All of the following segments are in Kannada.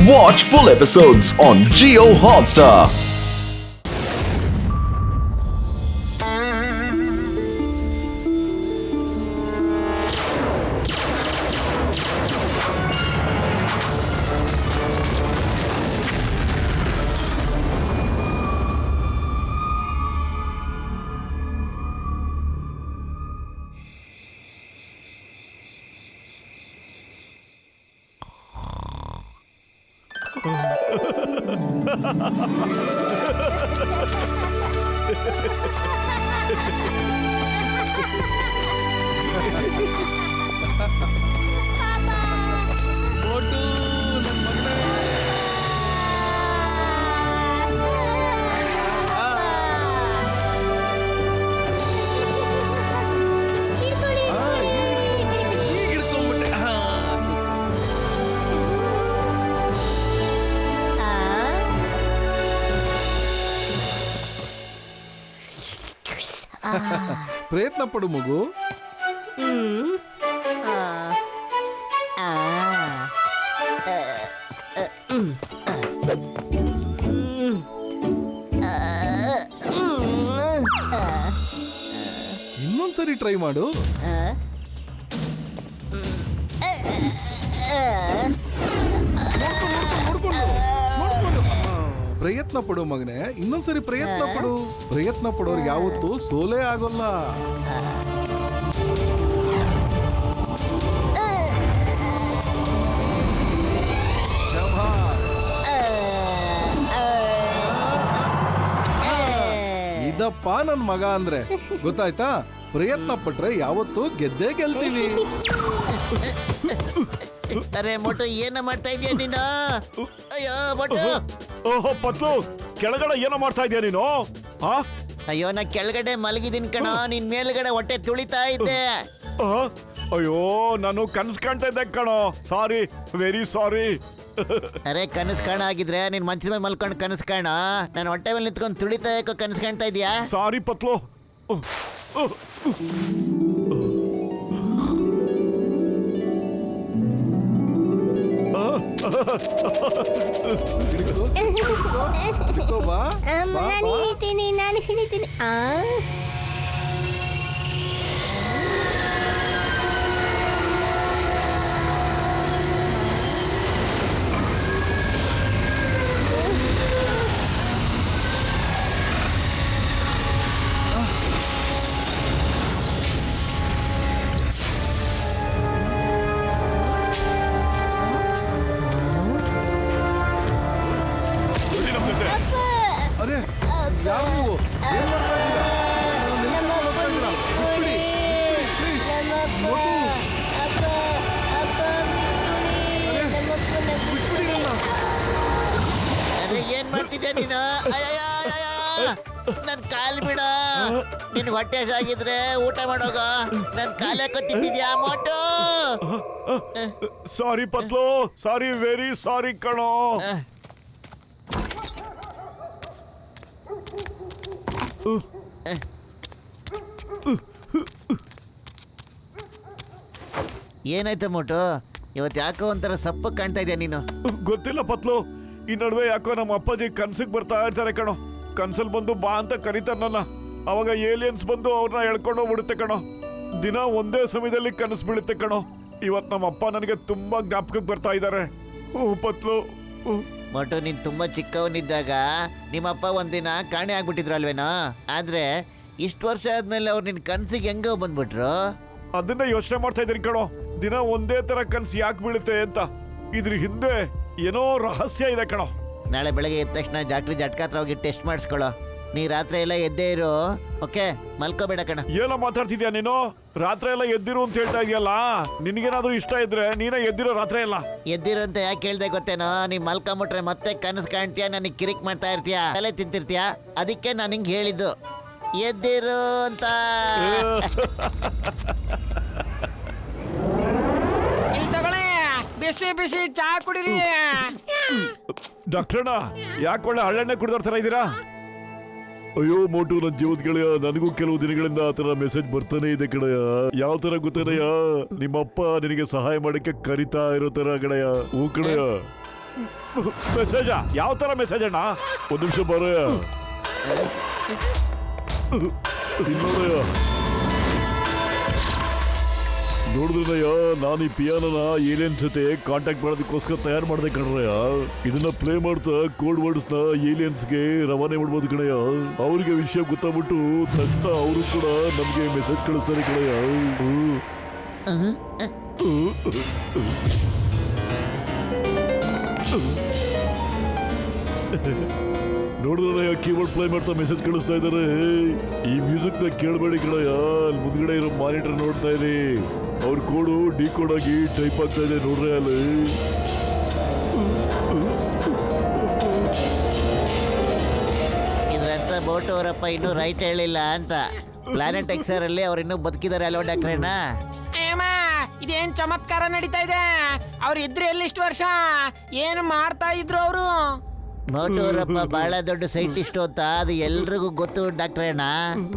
Watch full episodes on Jio Hotstar. ಪ್ರಯತ್ನ ಪಡು ಮಗು. ಇನ್ನೊಂದ್ಸರಿ ಟ್ರೈ ಮಾಡು. ಪ್ರಯತ್ನ ಪಡು ಮಗನೇ, ಇನ್ನೊಂದ್ಸರಿ ಪ್ರಯತ್ನ ಪಡು. ಪ್ರಯತ್ನ ಪಡೋರು ಯಾವತ್ತೂ ಸೋಲೇ ಆಗೋಲ್ಲ. ಇದಪ್ಪ ನನ್ ಮಗ ಅಂದ್ರೆ ಗೊತ್ತಾಯ್ತಾ? ಪ್ರಯತ್ನ ಪಟ್ರೆ ಯಾವತ್ತೂ ಗೆದ್ದೇ ಗೆಲ್ತೀವಿ. ಅರೆ ಮೊಟ್ಟು ಏನ ಮಾಡ್ತಾ ಇದೀಯ ನೀನು? ಅಯ್ಯೋ ಮೊಟ್ಟು. ಓಹೋ ಪತ್ಲು, ಕೆಳಗಡೆ ಏನೋ ಮಾಡ್ತಾ ಇದೀಯ ನೀನು? ಅಯ್ಯೋ ನಾ ಕೆಳಗಡೆ ಮಲಗಿದೀನಿ ಕಣ, ನಿನ್ ಮೇಲ್ಗಡೆ ಹೊಟ್ಟೆ ತುಳಿತಾ ಇದ್ದೆ. ಅಯ್ಯೋ ನಾನು ಕನ್ಸ್ ಕಾಣ್ತಾ ಇದ್ದೆ ಕಣೋ. ಸಾರಿ, ವೆರಿ ಸಾರಿ. ಅರೆ ಕನಸು ಕಾಣ ಆಗಿದ್ರೆ ನೀನ್ ಮಂಚದ ಮೇಲೆ ಮಲ್ಕೊಂಡು ಕನಸು ಕಾಣ. ನಾನು ಹೊಟ್ಟೆ ಮೇಲೆ ನಿಂತ್ಕೊಂಡು ತುಳಿತಾ ಯಾಕೋ ಕನಸು ಕಾಣ್ತಾ ಇದೀಯಾ? ಸಾರಿ ಪತ್ಲು. ನಾನು ಹಿಡಿತೀನಿ. ಅರೆ ಯಾವ ನೀವು? ಏನ್ ಮಾಡ್ತಾ ಇದ್ದೀರಾ? ಬಿಟ್ಬಿಡಿ, please. ಮೊಟ್ಟು. ಬಿಟ್ಬಿಡಿ ನನ್ನ. ಅರೆ ಏನ್ ಮಾಡ್ತಿದ್ಯಾ ನೀನು? ನನ್ ಕಾಲ್ ಬಿಡ. ನಿನ್ ಹೊಟ್ಟೆ ಸಾಗಿದ್ರೆ ಊಟ ಮಾಡೋಗ. ನನ್ ಕಾಲ್ ಯಾಕೋ ತಿಂದಿದ್ಯಾ ಮೊಟ್ಟು? ಸಾರಿ ಪತ್ಲು, ಸಾರಿ, ವೆರಿ ಸಾರಿ ಕಣೋ. ಏನಾಯ್ತು ಮೊಟ್ಟು? ಇವತ್ತು ಯಾಕೋ ಒಂಥರ ಸಪ್ಪು ಕಾಣ್ತಾ ಇದೆಯಾ ನೀನು? ಗೊತ್ತಿಲ್ಲ ಪತ್ಲು, ಈ ನಡುವೆ ಯಾಕೋ ನಮ್ಮ ಅಪ್ಪಾಜಿ ಕನ್ಸಿಗೆ ಬರ್ತಾ ಇರ್ತಾರೆ ಕಣೋ. ಕನ್ಸಲ್ ಬಂದು ಬಾ ಅಂತ ಕರೀತಾರೆ ನನ್ನ. ಅವಾಗ ಏಲಿಯನ್ಸ್ ಬಂದು ಅವ್ರನ್ನ ಎಳ್ಕೊಂಡು ಹೋಗ್ಬಿಡುತ್ತೆ ಕಣೋ. ದಿನ ಒಂದೇ ಸಮಯದಲ್ಲಿ ಕನಸು ಬೀಳುತ್ತೆ ಕಣೋ. ಇವತ್ತು ನಮ್ಮ ಅಪ್ಪ ನನಗೆ ತುಂಬಾ ಜ್ಞಾಪಕಕ್ಕೆ ಬರ್ತಾ ಇದ್ದಾರೆ. ಪತ್ಲು. ಮೊಟ್ಟು, ನೀನ್ ತುಂಬಾ ಚಿಕ್ಕವನಿದ್ದಾಗ ನಿಮ್ಮಪ್ಪ ಒಂದಿನ ಕಾಣೆ ಆಗ್ಬಿಟ್ಟಿದ್ರು ಅಲ್ವೇನೋ? ಆದ್ರೆ ಇಷ್ಟು ವರ್ಷ ಆದ್ಮೇಲೆ ಅವ್ರು ನಿನ್ ಕನ್ಸಿಗೆ ಹೆಂಗ ಬಂದ್ಬಿಟ್ರು? ಅದನ್ನ ಯೋಚನೆ ಮಾಡ್ತಾ ಇದ್ದೀನಿ ಕಣೋ. ದಿನ ಒಂದೇ ತರ ಕನ್ಸು ಯಾಕೆ ಬೀಳುತ್ತೆ ಅಂತ. ಇದ್ರ ಹಿಂದೆ ಏನೋ ರಹಸ್ಯ ಇದೆ ಕಣೋ. ನಾಳೆ ಬೆಳಗ್ಗೆ ಎದ್ದ ತಕ್ಷಣ ಡಾಕ್ಟ್ರಿ ಜಟ್ಕ ಹತ್ರ ಹೋಗಿ ಟೆಸ್ಟ್ ಮಾಡಿಸ್ಕೊಳ್ಳೋ. ನೀ ರಾತ್ರಿ ಎಲ್ಲ ಎದ್ದೇ ಇರು, ಓಕೆ? ಮಲ್ಕೋಬೇಡ ಕಣ. ಏನೋ ಮಾತಾಡ್ತಿದ್ಯಾ ನೀನು? ರಾತ್ರಿ ಎಲ್ಲ ಎದ್ದಿರು ಅಂತ ಹೇಳ್ತಾ ಇದೆಯಲ್ಲ. ನಿನ್ಗೇನಾದ್ರೂ ಇಷ್ಟ ಇದ್ರೆ ನೀನೇ ಎದ್ದಿರೋ ರಾತ್ರಿ ಎಲ್ಲ. ಎದ್ದಿರು ಅಂತ ಯಾಕೆ ಹೇಳ್ದೆ ಗೊತ್ತೇನೋ? ನೀ ಮಲ್ಕೊಂಬಿಟ್ರೆ ಮತ್ತೆ ಕನಸು ಕಾಣ್ತೀಯ, ನನಗೆ ಕಿರಿಕ್ ಮಾಡ್ತಾ ಇರ್ತೀಯ, ತಲೆ ತಿಂತಿರ್ತೀಯ. ಅದಕ್ಕೆ ನಾನು ಹಿಂಗೆ ಹೇಳಿದ್ದು ಎದ್ದಿರು ಅಂತ. ಬಿಸಿ ಬಿಸಿ ಚಾ ಕುಡಿರಿ. ಡಾಕ್ಟ್ರಣ್ಣ, ಯಾಕೆ ಒಳ್ಳೆ ಹಳ್ಳೆಣ್ಣೆ ಕುಡಿದೋರ್ ತರ ಇದ್ದೀರಾ? ಅಯ್ಯೋ ಮೋಟು, ನನ್ನ ಜೀವದ ಗೆಳೆಯ, ನನಗೂ ಕೆಲವು ದಿನಗಳಿಂದ ಆ ತರ ಮೆಸೇಜ್ ಬರ್ತಾನೆ ಇದೆ ಕಣಯ್ಯ. ಯಾವ ತರ ಗೊತ್ತೇನಯ್ಯ? ನಿಮ್ಮಪ್ಪ ನಿನಗೆ ಸಹಾಯ ಮಾಡಕ್ಕೆ ಕರಿತಾ ಇರೋ ತರ ಕಣಯ್ಯ. ಹೂ ಕಣಯ್ಯ. ಮೆಸೇಜಾ? ಯಾವ ತರ ಮೆಸೇಜ್ ಅಣ್ಣ? ಒಂದ್ ನಿಮಿಷ ಬರಯ್ಯ. ನೋಡಯ್ಯ, ನೋಡಿದ್ರಯ್ಯ, ನಾನು ಈ ಪಿಯಾನನ ಏಲಿಯನ್ ಜೊತೆ ಕಾಂಟ್ಯಾಕ್ಟ್ ಮಾಡೋದಕ್ಕೋಸ್ಕರ ತಯಾರು ಮಾಡಿದೆ ಕಣ್ರಯ್ಯ. ಇದನ್ನ ಪ್ಲೇ ಮಾಡ್ತಾ ಕೋಡ್ ವರ್ಡ್ಸ್ ನ ಏಲಿಯನ್ಸ್ಗೆ ರವಾನೆ ಮಾಡ್ಬೋದು ಕಣಯ್ಯ. ಅವ್ರಿಗೆ ವಿಷಯ ಗೊತ್ತಾಗ್ಬಿಟ್ಟು ತಕ್ಷಣ ಅವರು ಕೂಡ ನಮ್ಗೆ ಮೆಸೇಜ್ ಕಳಿಸ್ತಾರೆ ಕಣಯ್ಯ. ನೋಡಿದ್ರಯ್ಯ, ಕೀಬೋರ್ಡ್ ಪ್ಲೇ ಮಾಡ್ತಾ ಮೆಸೇಜ್ ಕಳಿಸ್ತಾ ಇದಾರೆ. ಈ ಮ್ಯೂಸಿಕ್ ನ ಕೇಳಬೇಡಿ ಕಣಯ್ಯ, ಅಲ್ಲಿ ಮುಂದ್ಗಡೆ ಇರೋ ಮಾನಿಟರ್ ನೋಡ್ತಾ ಇರಿ. ಅವ್ರ ಕೋಡು ಡಿಕೋಡ್ ಆಗಿ ಟೈಪ್ ಆಗ್ತಾ ಇದೆ ನೋಡ್ರಿ ಅಲ್ಲಿ. ಇದ್ರಂತ ಬೋಟ್ ಅವರಪ್ಪ ಇನ್ನೂ ರೈಟ್ ಹೇಳಿಲ್ಲ ಅಂತ. ಪ್ಲಾನೆಟ್ ಎಕ್ಸರ್ ಅಲ್ಲಿ ಅವ್ರು ಇನ್ನೂ ಬದುಕಿದ್ದಾರೆ ಅಲ್ವಾ ಡಾಕ್ಟ್ರೇನ? ಇದೇನ್ ಚಮತ್ಕಾರ ನಡೀತಾ ಇದೆ? ಅವ್ರು ಇದ್ರೆ ಎಲ್ಲಿಷ್ಟು ವರ್ಷ ಏನು ಮಾಡ್ತಾ ಇದ್ರು ಅವರು? ಮೋಟೂರಪ್ಪ ಬಹಳ ದೊಡ್ಡ ಸೈಂಟಿಸ್ಟ್ ಅಂತ ಅದು ಎಲ್ರಿಗೂ ಗೊತ್ತು ಡಾಕ್ಟ್ರೇನ.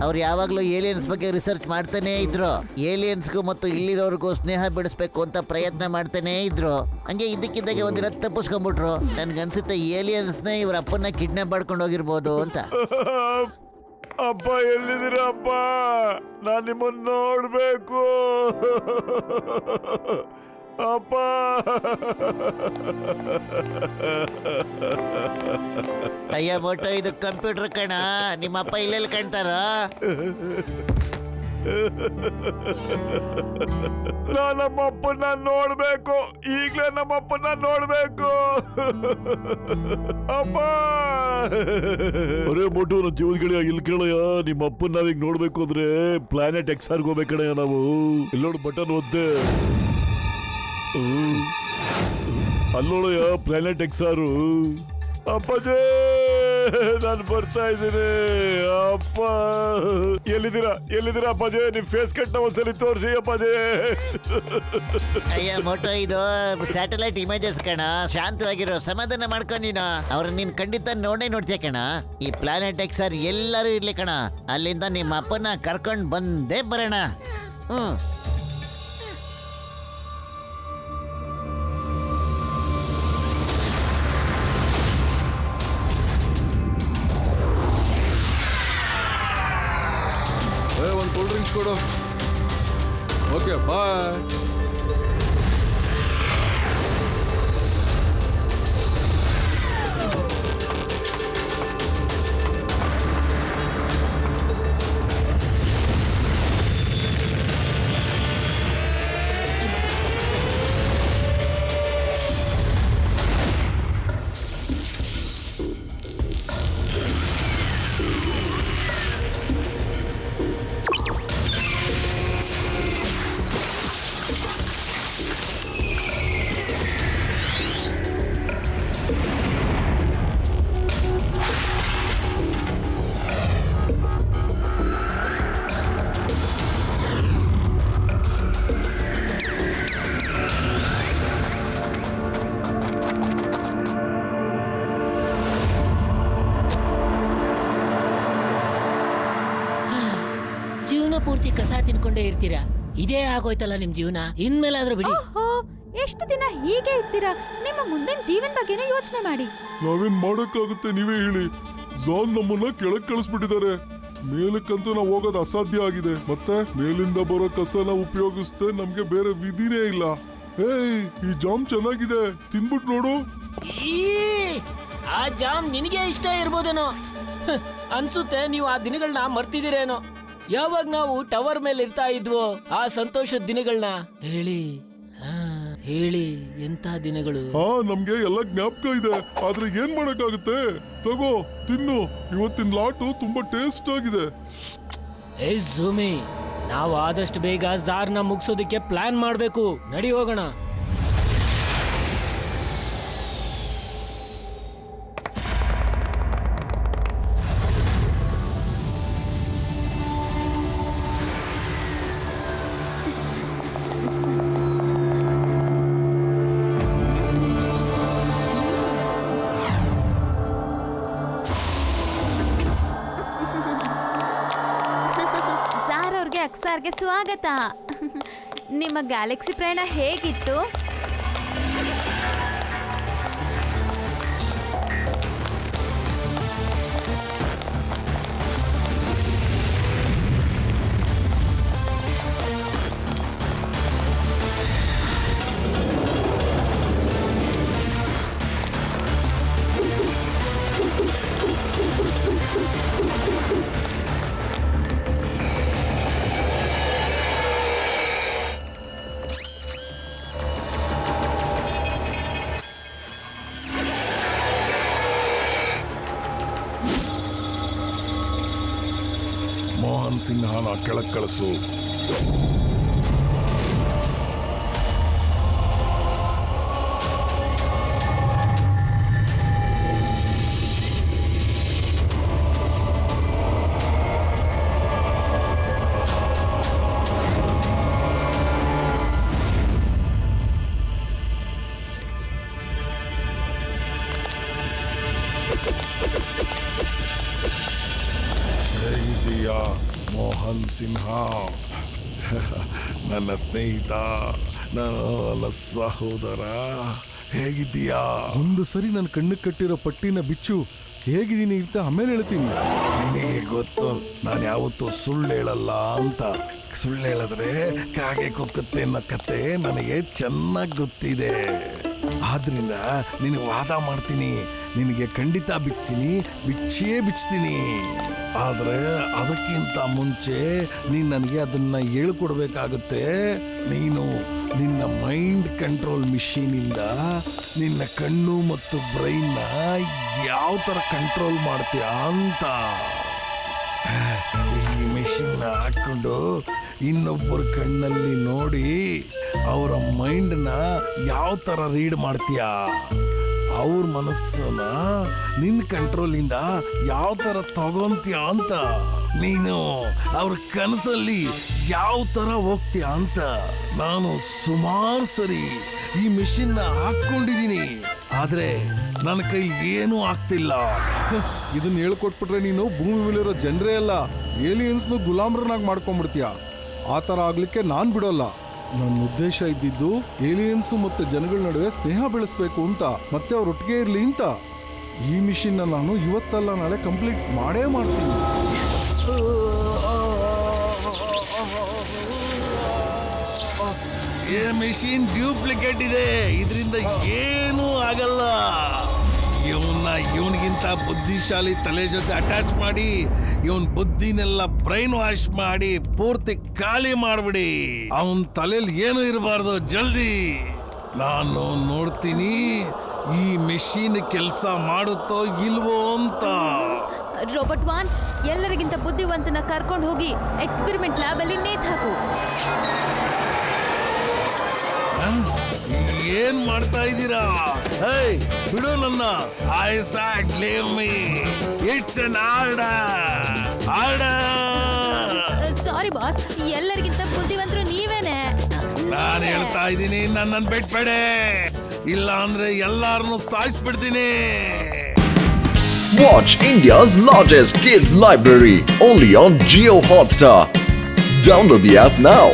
ಅವ್ರು ಯಾವಾಗ್ಲೂ ಏಲಿಯನ್ಸ್ ಬಗ್ಗೆ ರಿಸರ್ಚ್ ಮಾಡ್ತಾನೆ ಇದ್ರು. ಏಲಿಯನ್ಸ್ಗೂ ಮತ್ತು ಇಲ್ಲಿರೋರ್ಗೂ ಸ್ನೇಹ ಬೆಳೆಸ್ಬೇಕು ಅಂತ ಪ್ರಯತ್ನ ಮಾಡ್ತಾನೆ ಇದ್ರು. ಹಂಗೆ ಇದ್ದಕ್ಕಿದ್ದಾಗೆ ಒಂದಿನ ತಪ್ಪಿಸ್ಕೊಂಡ್ಬಿಟ್ರು. ನನ್ಗನ್ಸುತ್ತೆ ಏಲಿಯನ್ಸ್ನೇ ಇವ್ರ ಅಪ್ಪನ್ನ ಕಿಡ್ನಾಪ್ ಮಾಡ್ಕೊಂಡು ಹೋಗಿರ್ಬೋದು ಅಂತ. ಅಪ್ಪ ಎಲ್ಲಿದ್ದೀರ ಅಪ್ಪ? ನಾನು ನಿಮ್ಮನ್ನು ನೋಡ್ಬೇಕು ಅಪ್ಪ. ಅಯ್ಯ ಮೋಟೋ, ಇದು ಕಂಪ್ಯೂಟರ್ ಕಣ. ನಿಮ್ಮಪ್ಪ ಇಲ್ಲೆಲ್ಲಿ ಕಾಣ್ತಾರ? ನಮ್ಮಪ್ಪನ ನೋಡ್ಬೇಕು, ಈಗ್ಲೇ ನಮ್ಮಪ್ಪನ ನೋಡ್ಬೇಕು ಅಪ್ಪ. ಅರೇ ಮೋಟು, ನನ್ನ ಜೀವದ ಗೆಳೆಯ, ಇಲ್ಲಿ ಕೇಳಯ್ಯ. ನಿಮ್ಮ ಅಪ್ಪನ ನಾವೀಗ ನೋಡ್ಬೇಕು ಅಂದ್ರೆ ಪ್ಲಾನೆಟ್ ಎಕ್ಸಾರ್ಗೆ ಹೋಗ್ಬೇಕಣಯ್ಯ ನಾವು. ಇಲ್ಲಿ ನೋಡು, ಬಟನ್ ಒದ್ದೆ. ಅಲ್ಲೋಳಯ್ಯ, ಪ್ಲಾನೆಟ್ ಎಕ್ಸಾರು. ಅಪ್ಪಾಜೇ, ನಾನು ಬರ್ತಾ ಇದ್ದೀನಿ ಅಪ್ಪ. ಎಲ್ಲಿದ್ದೀರಾ ಅಪ್ಪಾಜಿ? ನಿಮ್ ಫೇಸ್ ಕಟ್ ನ ಒಂದ್ಸಲಿ ತೋರಿಸಿ ಅಪ್ಪಾಜಿ. ಅಯ್ಯ ಮೋಟೋ, ಇದು ಸ್ಯಾಟಲೈಟ್ ಇಮೇಜಸ್ ಕಣ. ಶಾಂತವಾಗಿರೋ, ಸಮಾಧಾನ ಮಾಡ್ಕೊ ನೀನು. ಅವ್ರ ನೀನ್ ಖಂಡಿತ ನೋಡ್ತೀಯ ಕಣ. ಈ ಪ್ಲಾನೆಟ್ ಎಕ್ಸರ್ ಎಲ್ಲರೂ ಇರ್ಲಿ ಕಣ. ಅಲ್ಲಿಂದ ನಿಮ್ಮ ಅಪ್ಪನ ಕರ್ಕೊಂಡ್ ಬಂದೇ ಬರೋಣ. ಒಂದು ಕೂಲ್ ಡ್ರಿಂಕ್ಸ್ ಕೊಡು. ಓಕೆ, ಬಾಯ್. ಪೂರ್ತಿ ಕಸ ತಿನ್ಕೊಂಡೇ ಇರ್ತೀರಾ. ಇದೇ ಆಗೋಯ್ತಲ್ಲ ನಿಮ್ ಜೀವನ. ಇನ್ಮೇಲಾದ್ರೂ ಬಿಡಿ. ಎಷ್ಟು ದಿನ ಹೀಗೆ ಇರ್ತೀರಾ? ನಿಮ್ಮ ಮುಂದಿನ ಜೀವನ ಬಗ್ಗೆನೂ ಯೋಚನೆ ಮಾಡಿ. ನಾವೇನ್ ಮಾಡಕ್ಕಾಗುತ್ತೆ, ನೀವೇ ಹೇಳಿ. ಜಾನ್ ನಮ್ಮನ್ನ ಕೆಳಗ್ ಕಳಿಸ್ಬಿಟ್ಟಿದ್ದಾರೆ. ಮೇಲಕ್ಕಂತೂ ನಾವು ಹೋಗೋದು ಅಸಾಧ್ಯ ಆಗಿದೆ. ಮತ್ತೆ ಮೇಲಿಂದ ಬರೋ ಕಸನ ಉಪಯೋಗಿಸ್ತೆ ನಮ್ಗೆ ಬೇರೆ ವಿಧಿನೇ ಇಲ್ಲ. ಏಯ್, ಈ ಜಾಮ್ ಚೆನ್ನಾಗಿದೆ, ತಿನ್ಬಿಟ್ ನೋಡು. ಆ ಜಾಮ್ ನಿನಗೆ ಇಷ್ಟ ಇರ್ಬೋದೇನೋ. ಅನ್ಸುತ್ತೆ ನೀವು ಆ ದಿನಗಳನ್ನ ಮರ್ತಿದ್ದೀರೇನೋ. ಯಾವಾಗ ನಾವು ಟವರ್ ಮೇಲೆ ಇರ್ತಾ ಇದ್ವೋ ಆ ಸಂತೋಷದ ದಿನಗಳನ್ನ ಹೇಳಿ ಎಂತ ದಿನಗಳು. ನಮ್ಗೆ ಎಲ್ಲ ಜ್ಞಾಪಕ ಇದೆ. ಆದ್ರೆ ಏನ್ ಮಾಡಕ್ಕಾಗುತ್ತೆ? ತಗೋ, ತಿನ್ನು. ಇವತ್ತಿನ ಲಾಟು ತುಂಬಾ ಟೇಸ್ಟ್ ಆಗಿದೆ. ಏ ಝೂಮಿ, ನಾವು ಆದಷ್ಟು ಬೇಗ ಜಾರ್ನ ಮುಗಿಸೋದಕ್ಕೆ ಪ್ಲಾನ್ ಮಾಡ್ಬೇಕು. ನಡಿ ಹೋಗೋಣ. ಅಕ್ಸಾರ್ಗೆ ಸ್ವಾಗತ. ನಿಮ್ಮ ಗ್ಯಾಲಕ್ಸಿ ಪ್ರಯಾಣ ಹೇಗಿತ್ತು? ಸಿಂಹನ ಕೆಳಗ್ ಕಳಿಸು. ಹೇಗಿದ್ದೀಯಾ ಮೋಹನ್ ಸಿನ್ಹಾ? ನನ್ನ ಸ್ನೇಹಿತ, ನನ್ನ ಸಹೋದರ, ಹೇಗಿದ್ದೀಯಾ? ಒಂದು ಸರಿ ನನ್ನ ಕಣ್ಣು ಕಟ್ಟಿರೋ ಪಟ್ಟಿನ ಬಿಚ್ಚು, ಹೇಗಿದ್ದೀನಿ ಅಂತ ಆಮೇಲೆ ಹೇಳ್ತೀನಿ. ನಿನಗೆ ಗೊತ್ತು ನಾನು ಯಾವತ್ತೂ ಸುಳ್ಳು ಹೇಳಲ್ಲ ಅಂತ. ಸುಳ್ಳು ಹೇಳಿದ್ರೆ ಕಾಗೆ ಕುಕ್ಕುತ್ತೆ ಅನ್ನೋ ಕತೆ ನನಗೆ ಚೆನ್ನಾಗಿ ಗೊತ್ತಿದೆ. ಆದ್ರಿಂದ ನಿನಗೆ ವಾದ ಮಾಡ್ತೀನಿ, ನಿನಗೆ ಖಂಡಿತ ಬಿಚ್ಚೇ ಬಿಚ್ತೀನಿ. ಆದ್ರೆ ಅದಕ್ಕಿಂತ ಮುಂಚೆ ನೀನು ನನಗೆ ಅದನ್ನ ಹೇಳ್ಕೊಡ್ಬೇಕಾಗುತ್ತೆ. ನೀನು ನಿನ್ನ ಮೈಂಡ್ ಕಂಟ್ರೋಲ್ ಮಿಷಿನಿಂದ ನಿನ್ನ ಕಣ್ಣು ಮತ್ತು ಬ್ರೈನ್ನ ಯಾವ ಥರ ಕಂಟ್ರೋಲ್ ಮಾಡ್ತೀಯಾ ಅಂತ. ಈ ಮೆಷಿನ್ನ ಹಾಕೊಂಡು ಇನ್ನೊಬ್ಬರ ಕಣ್ಣಲ್ಲಿ ನೋಡಿ ಅವರ ಮೈಂಡ್ನ ಯಾವ ಥರ ರೀಡ್ ಮಾಡ್ತೀಯಾ, ಅವ್ರ ಮನಸ್ಸನ್ನ ನಿನ್ನ ಕಂಟ್ರೋಲಿಂದ ಯಾವ ಥರ ತಗೊಂತೀಯ ಅಂತ, ನೀನು ಅವ್ರ ಕನಸಲ್ಲಿ ಯಾವ ಥರ ಹೋಗ್ತೀಯ ಅಂತ ನಾನು ಸುಮಾರು ಸರಿ ಈ ಮೆಷಿನ್ನ ಹಾಕ್ಕೊಂಡಿದ್ದೀನಿ. ಆದ್ರೆ ನನ್ನ ಕೈ ಏನೂ ಆಗ್ತಿಲ್ಲ. ಇದನ್ನ ಹೇಳ್ಕೊಟ್ಬಿಟ್ರೆ ನೀನು ಭೂಮಿ ಮೇಲಿರೋ ಜನರೇ ಅಲ್ಲ, ಏಲಿಯನ್ಸ್ನು ಗುಲಾಮ್ರನ್ನಾಗಿ ಮಾಡ್ಕೊಂಡ್ಬಿಡ್ತೀಯ. ಆ ಥರ ಆಗ್ಲಿಕ್ಕೆ ನಾನು ಬಿಡೋಲ್ಲ. ನನ್ನ ಉದ್ದೇಶ ಇದ್ದಿದ್ದು ಏಲಿಯನ್ಸ್ ಮತ್ತೆ ಜನಗಳ ನಡುವೆ ಸ್ನೇಹ ಬೆಳೆಸ್ಬೇಕು ಅಂತ, ಮತ್ತೆ ಅವ್ರ ಒಟ್ಟಿಗೆ ಇರಲಿ ಅಂತ. ಈ ಮಿಷಿನ್ನ ನಾನು ಇವತ್ತಲ್ಲ ನಾಳೆ ಕಂಪ್ಲೀಟ್ ಮಾಡೇ ಮಾಡ್ತೀನಿ. ಈ ಮೆಷಿನ್ ಡ್ಯೂಪ್ಲಿಕೇಟ್ ಇದೆ, ಇದರಿಂದ ಏನೂ ಆಗಲ್ಲ. ಇವನಿಗಿಂತ ಬುದ್ಧಿಶಾಲಿ ತಲೆ ಜೊತೆ ಅಟ್ಯಾಚ್ ಮಾಡಿ ಇವನ್ ಬುದ್ಧಿನೆಲ್ಲ ಬ್ರೈನ್ ವಾಶ್ ಮಾಡಿ ಪೂರ್ತಿ ಖಾಲಿ ಮಾಡ್ಬಿಡಿ. ಅವನ್ ತಲೆಯಲ್ಲಿ ಏನು ಇರಬಾರ್ದು. ಜಲ್ದಿ ನಾನು ನೋಡ್ತೀನಿ ಈ ಮೆಷಿನ್ ಕೆಲಸ ಮಾಡುತ್ತೋ ಇಲ್ವೋ ಅಂತ. ರೋಬೋಟ್ ವಾನ್, ಎಲ್ಲರಿಗಿಂತ ಬುದ್ಧಿವಂತನ ಕರ್ಕೊಂಡು ಹೋಗಿ ಎಕ್ಸ್ಪೆರಿಮೆಂಟ್ ಲ್ಯಾಬ್ ಅಲ್ಲಿ ನೇತ್ ಹಾಕು. ಏನ್ ಮಾಡ್ತಾ ಇದ್ದೀರಾ? ಬಿಡು ನನ್ನ. Isaac leave me, it's an order. Sorry boss, ಎಲ್ಲರಿಗಿಂತ ಬುದ್ಧಿವಂತರು ನೀವೇನೆ. ನಾನು ಹೇಳ್ತಾ ಇದ್ದೀನಿ, ನನ್ನನ್ನು ಬಿಟ್ಬೇಡಿ, ಇಲ್ಲ ಅಂದ್ರೆ ಎಲ್ಲಾರನ್ನು ಸಾಯಿಸ್ಬಿಡ್ತೀನಿ. Watch India's largest kids library only on Jio Hotstar. Download the app now.